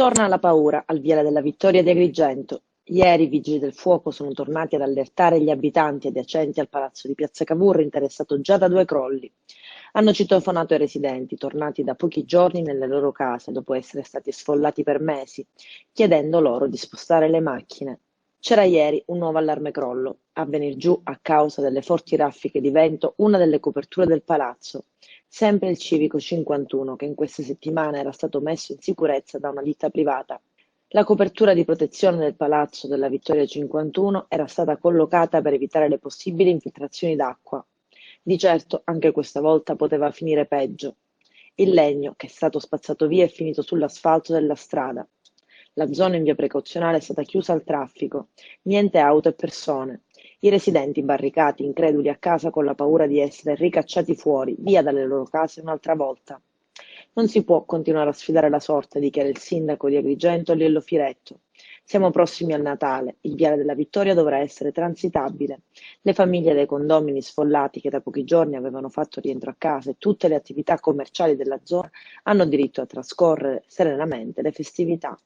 Torna la paura al Viale della Vittoria di Agrigento. Ieri i vigili del fuoco sono tornati ad allertare gli abitanti adiacenti al palazzo di Piazza Cavour, interessato già da due crolli. Hanno citofonato i residenti, tornati da pochi giorni nelle loro case dopo essere stati sfollati per mesi, chiedendo loro di spostare le macchine. C'era ieri un nuovo allarme crollo. A venir giù, a causa delle forti raffiche di vento, una delle coperture del palazzo. Sempre il Civico 51, che in queste settimane era stato messo in sicurezza da una ditta privata. La copertura di protezione del palazzo della Vittoria 51 era stata collocata per evitare le possibili infiltrazioni d'acqua. Di certo, anche questa volta poteva finire peggio. Il legno, che è stato spazzato via, è finito sull'asfalto della strada. La zona in via precauzionale è stata chiusa al traffico. Niente auto e persone. I residenti barricati, increduli a casa con la paura di essere ricacciati fuori, via dalle loro case un'altra volta. Non si può continuare a sfidare la sorte, dichiara il sindaco di Agrigento, Lello Firetto. Siamo prossimi al Natale, il Viale della Vittoria dovrà essere transitabile. Le famiglie dei condomini sfollati che da pochi giorni avevano fatto rientro a casa e tutte le attività commerciali della zona hanno diritto a trascorrere serenamente le festività.